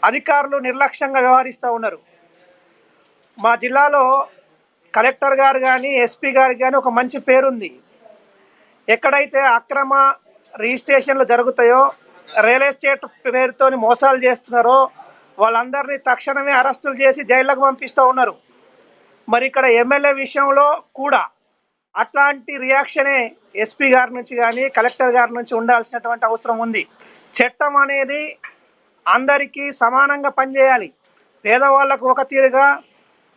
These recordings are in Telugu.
అధికారులు నిర్లక్ష్యంగా వ్యవహరిస్తూ ఉన్నారు. మా జిల్లాలో కలెక్టర్ గారు కానీ ఎస్పీ గారు కానీ ఒక మంచి పేరుంది. ఎక్కడైతే అక్రమ రిజిస్ట్రేషన్లు జరుగుతాయో, రియల్ ఎస్టేట్ పేరుతో మోసాలు చేస్తున్నారో వాళ్ళందరినీ తక్షణమే అరెస్టులు చేసి జైళ్ళకు పంపిస్తూ ఉన్నారు. మరి ఇక్కడ ఎమ్మెల్యే విషయంలో కూడా అట్లాంటి రియాక్షనే ఎస్పీ గారి నుంచి కానీ కలెక్టర్ గారి నుంచి ఉండాల్సినటువంటి అవసరం ఉంది. చట్టం అనేది అందరికీ సమానంగా పనిచేయాలి. పేదవాళ్లకు ఒక తీరుగా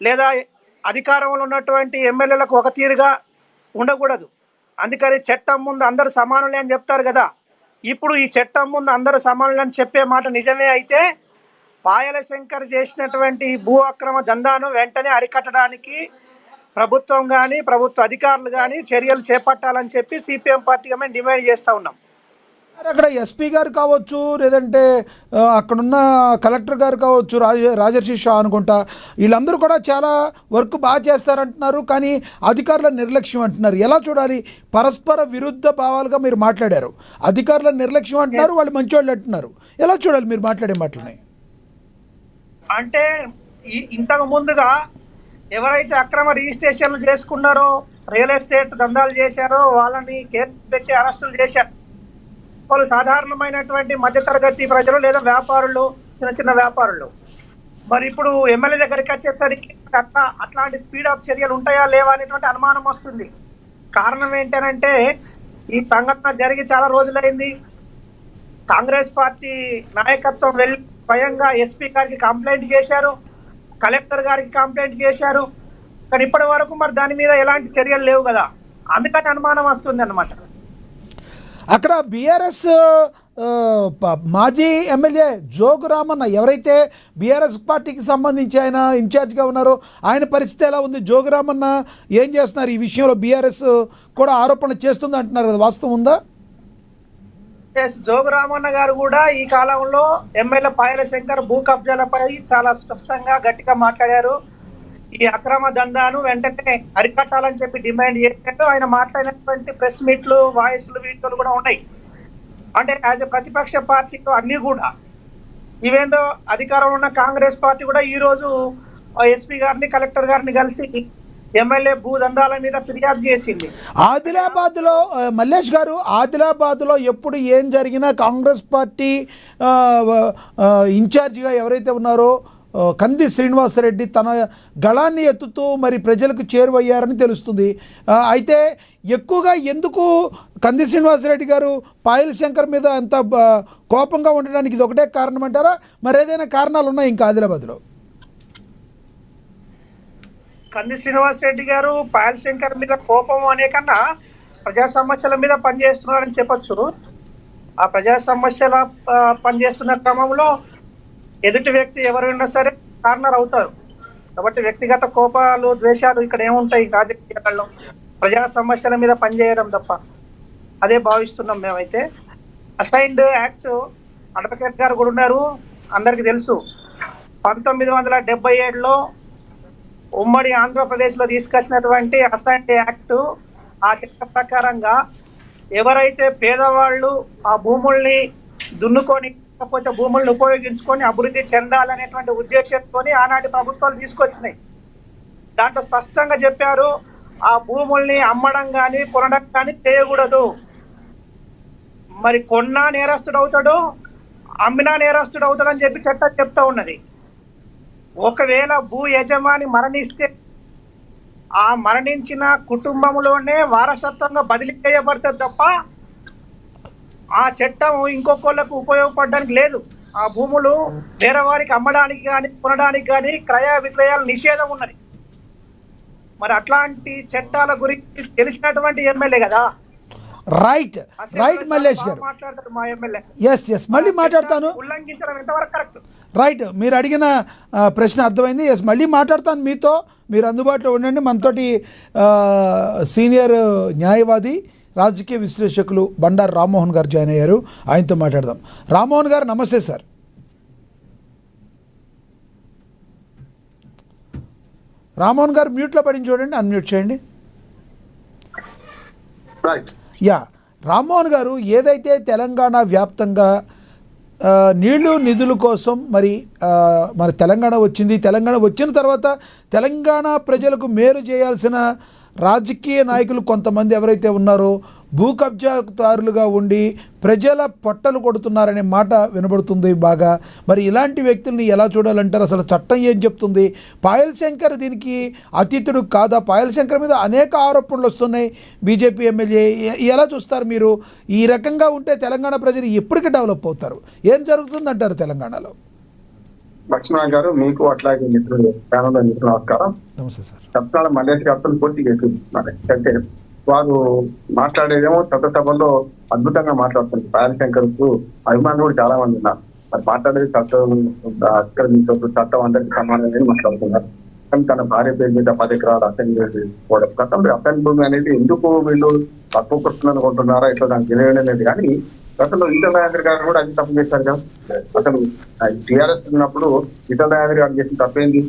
లేదా అధికారంలో ఉన్నటువంటి ఎమ్మెల్యేలకు ఒక తీరుగా ఉండకూడదు. అందుకని చట్టం ముందు అందరూ సమానులే అని చెప్తారు కదా. ఇప్పుడు ఈ చట్టం ముందు అందరూ సమానులే అని చెప్పే మాట నిజమే అయితే పాయల శంకర్ చేసినటువంటి భూ అక్రమ దందాను వెంటనే అరికట్టడానికి ప్రభుత్వం కానీ ప్రభుత్వ అధికారులు కానీ చర్యలు చేపట్టాలని చెప్పి సిపిఎం పార్టీగా మేము డిమాండ్ చేస్తూ ఉన్నాం. అక్కడ ఎస్పీ గారు కావచ్చు, లేదంటే అక్కడున్న కలెక్టర్ గారు కావచ్చు, రాజర్షి షా అనుకుంటా, వీళ్ళందరూ కూడా చాలా వర్క్ బాగా చేస్తారంటున్నారు. కానీ అధికారుల నిర్లక్ష్యం అంటున్నారు. ఎలా చూడాలి? పరస్పర విరుద్ధ భావాలుగా మీరు మాట్లాడారు. అధికారుల నిర్లక్ష్యం అంటున్నారు, వాళ్ళు మంచివాళ్ళు అంటున్నారు. ఎలా చూడాలి మీరు మాట్లాడే మాటలని? అంటే ఇంతకు ముందుగా ఎవరైతే అక్రమ రిజిస్ట్రేషన్లు చేసుకున్నారో, రియల్ ఎస్టేట్ దందాలు చేశారో వాళ్ళని కేసు పెట్టి అరెస్టులు చేశారు. వాళ్ళు సాధారణమైనటువంటి మధ్యతరగతి ప్రజలు లేదా వ్యాపారులు, చిన్న చిన్న వ్యాపారులు. మరి ఇప్పుడు ఎమ్మెల్యే దగ్గరికి వచ్చేసరికి అట్లాంటి స్పీడప్ చర్యలు ఉంటాయా లేవా అనేటువంటి అనుమానం వస్తుంది. కారణం ఏంటంటే ఈ సంఘటన జరిగి చాలా రోజులైంది. కాంగ్రెస్ పార్టీ నాయకత్వం వెళ్ళి స్వయంగా ఎస్పీ గారికి కంప్లైంట్ చేశారు, కలెక్టర్ గారికి కంప్లైంట్ చేశారు. కానీ ఇప్పటి వరకు మరి దాని మీద ఎలాంటి చర్యలు లేవు కదా. అందుకని అనుమానం వస్తుంది అన్నమాట. అక్కడ బీఆర్ఎస్ మాజీ ఎమ్మెల్యే జోగురామన్న ఎవరైతే బీఆర్ఎస్ పార్టీకి సంబంధించి ఆయన ఇన్ఛార్జ్గా ఉన్నారో ఆయన పరిస్థితి ఎలా ఉంది? జోగురామన్న ఏం చేస్తున్నారు? ఈ విషయంలో బీఆర్ఎస్ కూడా ఆరోపణలు చేస్తుంది అంటున్నారు కదా, వాస్తవం ఉందా? జోగురామన్న గారు కూడా ఈ కాలంలో ఎమ్మెల్యే పాయల శంకర్ భూ కబ్జాలపై చాలా స్పష్టంగా గట్టిగా మాట్లాడారు. ఈ అక్రమ దందాను వెంటనే అరికట్టాలని చెప్పి డిమాండ్ చేసినట్టు ఆయన మాట్లాడినటువంటి ప్రెస్ మీట్లు, వాయిస్లు, వీడియోలు కూడా ఉన్నాయి. అంటే యాజ్ ఎ ప్రతిపక్ష పార్టీతో అన్ని కూడా ఇవేందో అధికారంలో ఉన్న కాంగ్రెస్ పార్టీ కూడా ఈ రోజు ఎస్పీ గారిని కలెక్టర్ గారిని కలిసి ఎమ్మెల్యే భూ దందాల మీద ఫిర్యాదు చేసింది. ఆదిలాబాద్లో మల్లేష్ గారు, ఆదిలాబాద్లో ఎప్పుడు ఏం జరిగినా కాంగ్రెస్ పార్టీ ఇన్ఛార్జిగా ఎవరైతే ఉన్నారో కంది శ్రీనివాసరెడ్డి తన గళాన్ని ఎత్తుతూ మరి ప్రజలకు చేరువయ్యారని తెలుస్తుంది. అయితే ఎక్కువగా ఎందుకు కంది శ్రీనివాసరెడ్డి గారు పాయల్ శంకర్ మీద అంత కోపంగా ఉండడానికి ఇది ఒకటే కారణం అంటారా? మరి ఏదైనా కారణాలు ఉన్నాయి ఇంకా ఆదిలాబాద్లో? కంది శ్రీనివాసరెడ్డి గారు పాయల్ శంకర్ మీద కోపం అనే కన్నా ప్రజా సమస్యల మీద పనిచేస్తున్నారని చెప్పొచ్చు. ఆ ప్రజా సమస్యల పనిచేస్తున్న క్రమంలో ఎదుటి వ్యక్తి ఎవరైనా సరే కార్నర్ అవుతారు. కాబట్టి వ్యక్తిగత కోపాలు, ద్వేషాలు ఇక్కడ ఏముంటాయి రాజకీయాల్లో? ప్రజా సమస్యల మీద పనిచేయడం తప్ప అదే భావిస్తున్నాం మేమైతే. అసైన్డ్ యాక్ట్ అడ్వకేట్ గారు కూడా ఉన్నారు, అందరికీ తెలుసు. 1977లో ఉమ్మడి ఆంధ్రప్రదేశ్లో తీసుకొచ్చినటువంటి అసైన్డ్ యాక్ట్, ఆ చట్ట ప్రకారంగా ఎవరైతే పేదవాళ్ళు ఆ భూముల్ని దున్నుకొని లేకపోతే భూములను ఉపయోగించుకొని అభివృద్ధి చెందాలనేటువంటి ఉద్దేశంతో ఆనాటి ప్రభుత్వాలు తీసుకొచ్చినాయి. దాంట్లో స్పష్టంగా చెప్పారు, ఆ భూముల్ని అమ్మడం కానీ కొనడం కానీ చేయకూడదు. మరి కొన్నా నేరస్తుడు అవుతాడు, అమ్మినా నేరస్తుడు అవుతాడని చెప్పి చట్టం చెప్తా ఉన్నది. ఒకవేళ భూ యజమాని మరణిస్తే ఆ మరణించిన కుటుంబంలోనే వారసత్వంగా బదిలీ చేయబడుతుంది తప్ప ఆ చట్టం ఇంకొకళ్ళకు ఉపయోగపడడానికి లేదు. ఆ భూములు వేరే వారికి అమ్మడానికి కానీ కొనడానికి కానీ క్రయ విక్రయాలు నిషేధం ఉన్నది. మరి అట్లాంటి చట్టాల గురించి తెలిసినటువంటి ఎమ్మెల్యే కదా. రైట్ రైట్ మల్లేష్ గారు మాట్లాడతారు మా ఎమ్మెల్యే. ఎస్ మళ్ళీ మాట్లాడతాను. ఉల్లంఘించడం ఎంతవరకు కరెక్ట్? రైట్, మీరు అడిగిన ప్రశ్న అర్థమైంది. ఎస్, మళ్ళీ మాట్లాడతాను మీతో. మీరు అందుబాటులో ఉండండి. మనతోటి సీనియర్ న్యాయవాది, రాజకీయ విశ్లేషకులు బండారు రామ్మోహన్ గారు జాయిన్ అయ్యారు. ఆయనతో మాట్లాడదాం. రామ్మోహన్ గారు నమస్తే సార్. రామ్మోహన్ గారు మ్యూట్లో పడిన చూడండి, అన్మ్యూట్ చేయండి. యా, రామ్మోహన్ గారు, ఏదైతే తెలంగాణ వ్యాప్తంగా నీళ్లు నిధుల కోసం మన తెలంగాణ వచ్చింది. తెలంగాణ వచ్చిన తర్వాత తెలంగాణ ప్రజలకు మేలు చేయాల్సిన రాజకీయ నాయకులు కొంతమంది ఎవరైతే ఉన్నారో భూ కబ్జాదారులుగా ఉండి ప్రజల పొట్టలు కొడుతున్నారనే మాట వినబడుతుంది బాగా. మరి ఇలాంటి వ్యక్తుల్ని ఎలా చూడాలంటారు? అసలు చట్టం ఏం చెప్తుంది? పాయల్ శంకర్ దీనికి అతీతుడు కాదా? పాయల్ శంకర్ మీద అనేక ఆరోపణలు వస్తున్నాయి. బీజేపీ ఎమ్మెల్యే ఎలా చూస్తారు మీరు? ఈ రకంగా ఉంటే తెలంగాణ ప్రజలు ఎప్పటికీ డెవలప్ అవుతారు? ఏం జరుగుతుందంటారు తెలంగాణలో? లక్ష్మణ గారు, మీకు అట్లాగే మిత్రులు ప్యానల్ మిత్రులు నమస్కారం. నమస్తే సార్. సత్నాల మల్లేష్ గారితో పూర్తిగా ఎక్కుతున్నారు. అంటే వారు మాట్లాడేదేమో చట్టసభలో అద్భుతంగా మాట్లాడుతున్నారు. పాయల్ శంకర్ కు అభిమానులు కూడా చాలా మంది ఉన్నారు. మరి మాట్లాడేది చట్టం చట్టం అందరికీ సమానమని మాట్లాడుతున్నారు. కానీ తన భార్య పేరు మీద 10 ఎకరాలు అసెంబ్లీ పోవడం గతంలో అసెంబ్లీ భూమి అనేది ఎందుకు వీళ్ళు తక్కువ కొడుతున్నారు అనుకుంటున్నారా ఇట్లా దానికి తెలియడం లేదు. కానీ గతంలో ఈటల రాజేంద్ర గారు కూడా అది తప్పు చేశారు కదా. అసలు టీఆర్ఎస్ ఉన్నప్పుడు ఈటల రాజేంద్ర గారు చేసిన తప్పేంది?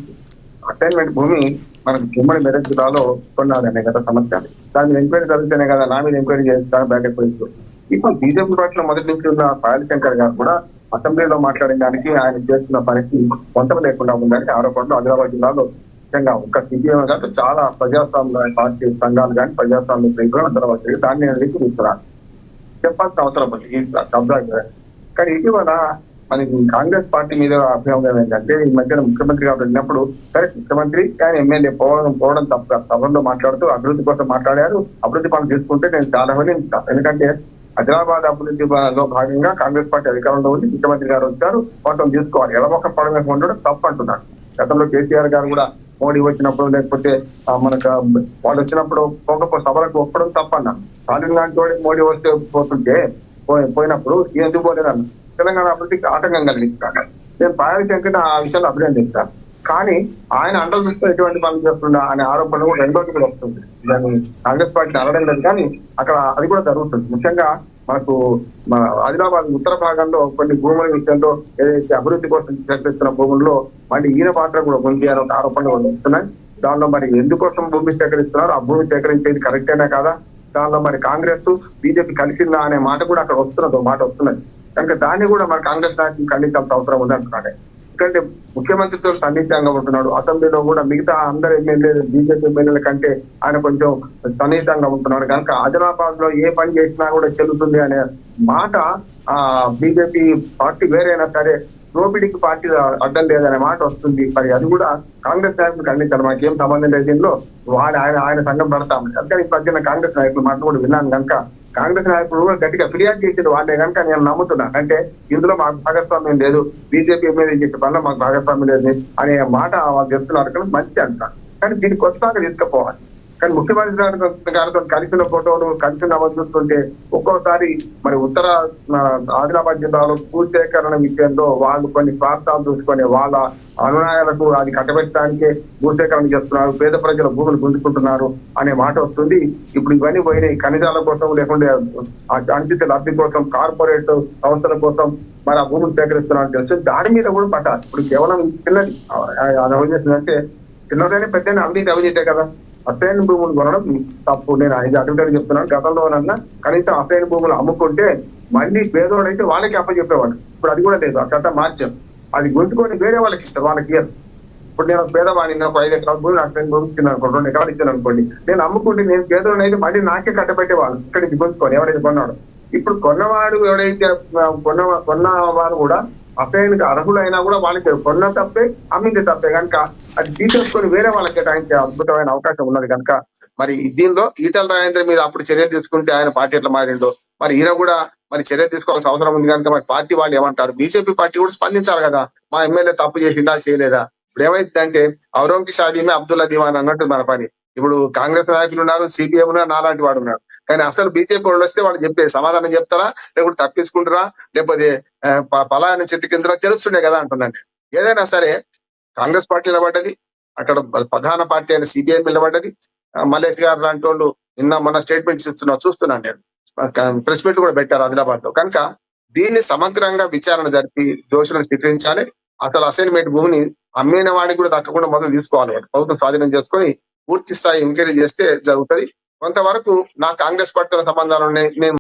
అసైన్మెంట్ భూమి మనకు ఉమ్మడి మెదక్ జిల్లాలో కొన్నాడనే కదా సమస్య. దాని మీద ఎంక్వైరీ జరుగుతూనే కదా నా మీద ఎంక్వైరీ చేస్తాను బ్యాక్ అయిపోయింది. ఇప్పుడు బీజేపీ పార్టీలో మొదటి నుంచి ఉన్న పాయల్ శంకర్ గారు కూడా అసెంబ్లీలో మాట్లాడడానికి ఆయన చేస్తున్న పనికి పొంతం లేకుండా ఉందని ఆరోపణలు ఆదిలాబాద్ జిల్లాలో ముఖ్యంగా ఒక్క సిపిఎం కాదు చాలా ప్రజాస్వామ్య పార్టీ సంఘాలు కానీ ప్రజాస్వామ్య ప్రజలు అందరూ దాన్ని తీసుకున్నారు. చెప్పాల్సిన అవసరం ఉంది ఈ కబ్జా. కానీ ఇటీవల మనకి కాంగ్రెస్ పార్టీ మీద అభిప్రాయం ఏంటంటే ఈ మధ్యన ముఖ్యమంత్రి గారు వెళ్ళినప్పుడు సరే ముఖ్యమంత్రి ఆయన ఎమ్మెల్యే పోవడం తప్ప సభలో మాట్లాడుతూ అభివృద్ధి కోసం మాట్లాడారు. అభివృద్ధి పనులు తీసుకుంటే నేను చాలా మంది ఎందుకంటే ఆదిలాబాద్ అభివృద్ధిలో భాగంగా కాంగ్రెస్ పార్టీ అధికారంలో ఉంది. ముఖ్యమంత్రి గారు వచ్చారు, వాటిని తీసుకోవాలి. ఎడమొక్క పడమే ఉండడం తప్పు అంటున్నారు. గతంలో కేసీఆర్ గారు కూడా మోడీ వచ్చినప్పుడు లేకపోతే మనకు వాళ్ళు వచ్చినప్పుడు సభలకు ఒప్పడం తప్పన్నారు. స్టాలిన్ లాంటి వాడికి మోడీ వస్తే పోతుంటే పోయినప్పుడు ఎందుకు పోలేదన్న తెలంగాణ అభివృద్ధికి ఆటంకం కలిగిస్తాను. నేను పాయల్ శంకర్ ఆ విషయంలో అభినందిస్తాను. కానీ ఆయన అండలు చూస్తే ఎటువంటి పనులు చేస్తున్నా అనే ఆరోపణలు కూడా రెండోది కూడా వస్తుంది. దాన్ని కాంగ్రెస్ పార్టీని అనడం లేదు కానీ అక్కడ అది కూడా జరుగుతుంది. ముఖ్యంగా మనకు ఆదిలాబాద్ ఉత్తర భాగంలో కొన్ని భూముల విషయంలో ఏదైతే అభివృద్ధి కోసం సేకరిస్తున్న భూముల్లో మళ్ళీ ఈయన పాత్ర కూడా ఉంది అనే ఒక ఆరోపణలు వస్తున్నాయి. దానిలో మరి ఎందుకోసం భూమి సేకరిస్తున్నారు, ఆ భూమి సేకరించేది కరెక్టేనా కాదా, దానిలో మరి కాంగ్రెస్ బీజేపీ కలిసిందా అనే మాట కూడా అక్కడ వస్తున్నది, మాట వస్తున్నది. కనుక దాన్ని కూడా మరి కాంగ్రెస్ నాయకులు ఖండించాల్సిన అవసరం ఉంది అంటున్నాడు. ఎందుకంటే ముఖ్యమంత్రితో సన్నిహితంగా ఉంటున్నాడు. అసెంబ్లీలో కూడా మిగతా అందరు ఎమ్మెల్యేలు బీజేపీ ఎమ్మెల్యేల కంటే ఆయన కొంచెం సన్నిహితంగా ఉంటున్నాడు. కనుక ఆదిలాబాద్ లో ఏ పని చేసినా కూడా చెల్లుతుంది అనే మాట బీజేపీ పార్టీ వేరైనా సరే దోపిడీకి పార్టీ అడ్డం లేదనే మాట వస్తుంది. మరి అది కూడా కాంగ్రెస్ నాయకులు ఖండించారు. మాకేం సంబంధం లేదు దీనిలో, ఆయన సంఘం పడతాం. అందుకని పక్కన కాంగ్రెస్ నాయకులు మాట కూడా విన్నాను. కనుక కాంగ్రెస్ నాయకులు కూడా గట్టిగా ఫిర్యాదు చేసేది వాళ్ళే కనుక నేను నమ్ముతున్నాను. అంటే ఇందులో మాకు భాగస్వామ్యం లేదు, బీజేపీ ఎమ్మెల్యే చేసే పనిలో మాకు భాగస్వామ్యం లేదు అనే మాట వాళ్ళు చెప్తున్నారు కదా, మంచి అంటారు. కానీ దీన్ని కొత్తగా తీసుకుపోవాలి. కానీ ముఖ్యమంత్రి గారితో కలిసిన ఫోటోలు కలిసిన చూస్తుంటే ఒక్కోసారి మరి ఉత్తర ఆదిలాబాద్ జిల్లాలో భూసేకరణ విషయంలో వాళ్ళు కొన్ని స్వార్థాలు చూసుకొని వాళ్ళ అనునాయాలకు అది కట్టబెట్టడానికే భూసేకరణ చేస్తున్నారు, పేద ప్రజల భూములు గుంజుకుంటున్నారు అనే మాట వస్తుంది. ఇప్పుడు ఇవన్నీ పోయినాయి ఖనిజాల కోసం లేకుంటే అంచిత లబ్ధి కోసం కార్పొరేట్ సంస్థల కోసం మరి ఆ భూములు సేకరిస్తున్నారని తెలిసి దాని మీద కూడా పట్టాలి. ఇప్పుడు కేవలం చిన్నది అవినీతి అంటే చిన్నదైనా పెద్ద అవినీతి అవినీతే కదా. అసైన్ భూములు కొనడం తప్పు. నేను ఇది అడ్వకేట్ చెప్తున్నాను. గతంలోనన్నా కనీసం అసైన్ భూములు అమ్ముకుంటే మళ్ళీ పేదోడైతే వాళ్ళకి అప్పచెప్పేవాడు. ఇప్పుడు అది కూడా లేదు. ఆ చట్టం మార్చాం. అది గుంజుకొని వేరే వాళ్ళకి ఇస్తారు, వాళ్ళకి ఇయ్యరు. ఇప్పుడు నేను పేదవాడిని ఒక 5 ఎకరాల భూమి అసైన్ భూమి ఇచ్చిన 2 ఎకరాలు ఇచ్చాను అనుకోండి, నేను అమ్ముకుంటే నేను పేదోడు అయితే మళ్ళీ నాకే కట్టబెట్టేవాళ్ళు ఇక్కడ ఇది గుంజుకొని ఎవరైతే కొన్నాడు. ఇప్పుడు కొన్నవాడు ఎవడైతే కొన్నవారు కూడా అసైన్కి అర్హులైనా కూడా వాళ్ళకి కొన్న తప్పే అమ్మింది తప్పే కనుక అది తీసేసుకొని వేరే వాళ్ళకి కేటాయించే అద్భుతమైన అవకాశం ఉన్నది. కనుక మరి దీనిలో ఈటల రాజేంద్ర మీద అప్పుడు చర్యలు తీసుకుంటే ఆయన పార్టీ ఎట్లా మారిండో మరి ఈయన కూడా మరి చర్య తీసుకోవాల్సిన అవసరం ఉంది. కనుక మరి పార్టీ వాళ్ళు ఏమంటారు, బీజేపీ పార్టీ కూడా స్పందించాలి కదా. మా ఎమ్మెల్యే తప్పు చేసిందా చేయలేదా. ఇప్పుడు ఏమైందంటే ఔరంకి షాదీమే అబ్దుల్లా దివాన్ అన్నట్టు మన పని. ఇప్పుడు కాంగ్రెస్ నాయకులు ఉన్నారు, సిపిఎం ఉన్నారు, నాలాంటి వాడు ఉన్నాడు. కానీ అసలు బీజేపీ వాళ్ళు వస్తే వాళ్ళు చెప్పే సమాధానం చెప్తారా, లేకపోతే తప్పించుకుంటారా, లేకపోతే పలాయన చెట్టు కింద తెలుస్తుండే కదా అంటున్నాను. ఏదైనా సరే కాంగ్రెస్ పార్టీ నిలబడ్డది, అక్కడ ప్రధాన పార్టీ అయిన సిపిఎం నిలబడ్డది. మల్లేష్ గారు లాంటి వాళ్ళు నిన్న మన స్టేట్మెంట్స్ చూస్తున్నాను నేను. ప్రెస్ మీట్ కూడా పెట్టారు ఆదిలాబాద్ లో. కనుక దీన్ని సమగ్రంగా విచారణ జరిపి దోషులను శిక్షించాలి. అసలు అసైన్మెంట్ భూమిని అమ్మిన వాడికి కూడా దక్కకుండా మొదలు తీసుకోవాలి. ప్రభుత్వం స్వాధీనం చేసుకొని పూర్తి స్థాయి ఎంకరేజ్ చేస్తే జరుగుతుంది. కొంతవరకు నా కాంగ్రెస్ పార్టీల సంబంధాలు ఉన్నాయి.